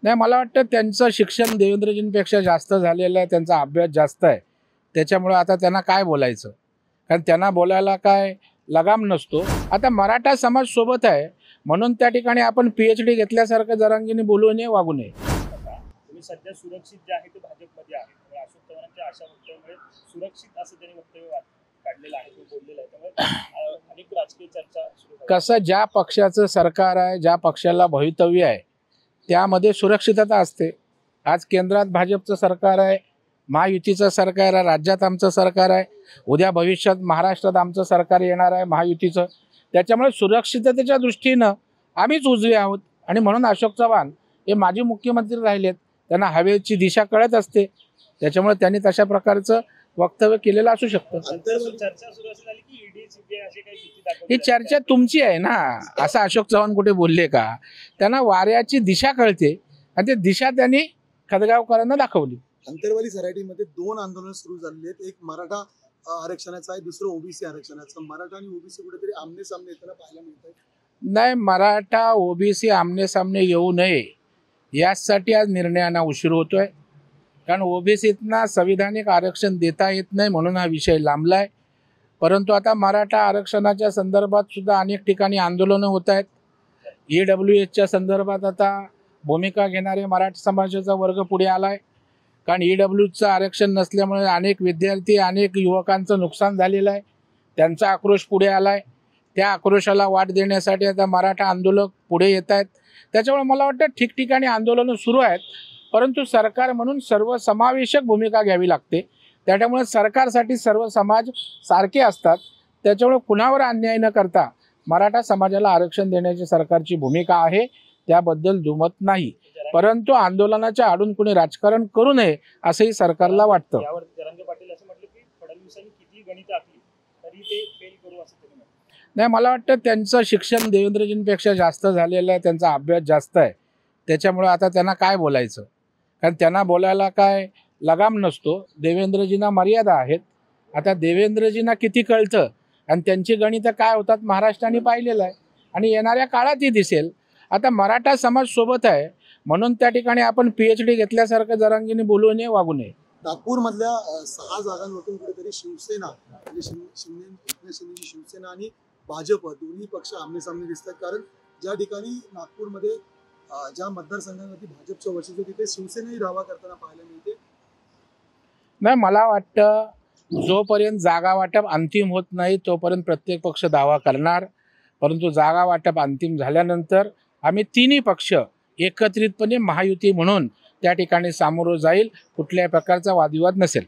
नाही, मला वाटतं त्यांचं शिक्षण देवेंद्रजींपेक्षा जास्त झालेलं आहे, त्यांचा अभ्यास जास्त आहे. त्याच्यामुळे आता त्यांना काय बोलायचं, कारण त्यांना बोलायला काय लगाम नसतो. आता मराठा समाज सोबत आहे म्हणून त्या ठिकाणी आपण PhD घेतल्यासारखं जरांगीने बोलू नये, वागू नये. तुम्ही सध्या सुरक्षित जे आहे ते भाजपमध्ये आहे. त्यामुळे अशोक चव्हाणांच्या अशा वक्तव्यामुळे सुरक्षित असं त्यांनी वक्तव्य काढलेलं आहे, तो बोललेला आहे. त्यामुळे अनेक राजकीय चर्चा सुरू आहेत. कसं ज्या पक्षाचं सरकार आहे, ज्या पक्षाला भवितव्य आहे, त्यामध्ये सुरक्षितता असते. आज केंद्रात भाजपचं सरकार आहे, महायुतीचं सरकार आहे, राज्यात आमचं सरकार आहे, उद्या भविष्यात महाराष्ट्रात आमचं सरकार येणार आहे महायुतीचं. त्याच्यामुळे सुरक्षिततेच्या दृष्टीनं आम्हीच उजवे आहोत आणि म्हणून अशोक चव्हाण हे माजी मुख्यमंत्री राहिलेत, त्यांना हवेची दिशा कळत असते. त्याच्यामुळे त्यांनी तशा प्रकारचं वक्तव्य केलेलं असू शकतं. चर्चा सुरू झाली की ईडी सीबीआय अशी काही भीती दाखवली. ही चर्चा तुमची आहे ना, असं अशोक चव्हाण कुठे बोलले का? त्यांना वाऱ्याची दिशा कळते आणि ती दिशा त्यांनी खदगावकरांना दाखवली. अंतरवाली सराटीमध्ये 2 आंदोलन सुरू झालेले आहेत. एक मराठा आरक्षणाचं आहे, दुसरं ओबीसी आरक्षणाचं. मराठा आणि ओबीसी कुठेतरी आमने सामने येताना पाहायला मिळत आहे. नाही, मराठा ओबीसी आमने सामने येऊ नये यासाठी आज निर्णयाला उशीर होतोय. कारण ओबीसीतना संविधानिक आरक्षण देता येत नाही म्हणून हा विषय लांबलाय. परंतु आता मराठा आरक्षणाच्या संदर्भात सुद्धा अनेक ठिकाणी आंदोलनं होत आहेत. EWSच्या संदर्भात आता भूमिका घेणारे मराठा समाजाचा वर्ग पुढे आलाय. कारण EWSचं आरक्षण नसल्यामुळे अनेक विद्यार्थी, अनेक युवकांचं नुकसान झालेलं आहे. त्यांचा आक्रोश पुढे आलाय. त्या आक्रोशाला वाट देण्यासाठी आता मराठा आंदोलक पुढे येत आहेत. त्याच्यामुळे मला वाटतं ठिकठिकाणी आंदोलनं सुरू आहेत, परंतु सरकार म्हणून सर्वसमावेशक भूमिका घ्यावी लागते. त्याच्यामुळे सरकारसाठी सर्व समाज सारखे असतात. त्याच्यामुळे कुणावर अन्याय न करता मराठा समाजाला आरक्षण देण्याची सरकारची भूमिका आहे, त्याबद्दल दुमत नाही. परंतु आंदोलनाच्या आडून कुणी राजकारण करू नये असंही सरकारला वाटतं. यावर जरांगे पाटील असं म्हटलं की फडणवीसांनी किती गणित आखली तरी ते फेल करू असं त्यांनी म्हटलं. नाही, मला वाटतं त्यांचं शिक्षण देवेंद्रजींपेक्षा जास्त झालेलं आहे, त्यांचा अभ्यास जास्त आहे. त्याच्यामुळे आता त्यांना काय बोलायचं, कारण त्यांना बोलायला काय लगाम नसतो. देवेंद्रजींना मर्यादा आहेत. आता देवेंद्रजींना किती कळतं आणि त्यांची गणितं काय होतात महाराष्ट्राने पाहिलेलं आहे आणि येणाऱ्या काळातही दिसेल. आता मराठा समाज सोबत आहे म्हणून त्या ठिकाणी आपण PhD घेतल्यासारखं जरांगीने बोलू नये, वागू नये. नागपूरमधल्या 6 जागांवरून कुठेतरी शिवसेना म्हणजे एकनाथ शिंदेची शिवसेना आणि भाजप दोन्ही पक्ष आमने-सामने दिसतात. कारण ज्या ठिकाणी नागपूरमध्ये ज्या मतदारसंघांवरती भाजपचं वर्चस्व तिथे शिवसेनाही दावा करताना पाहायला मिळते. नाही, मला वाटतं जोपर्यंत जागा वाटप अंतिम होत नाही तोपर्यंत प्रत्येक पक्ष दावा करणार. परंतु जागा वाटप अंतिम झाल्यानंतर आम्ही तिन्ही पक्ष एकत्रितपणे महायुती म्हणून त्या ठिकाणी सामोरं जाईल. कुठल्याही प्रकारचा वादविवाद नसेल.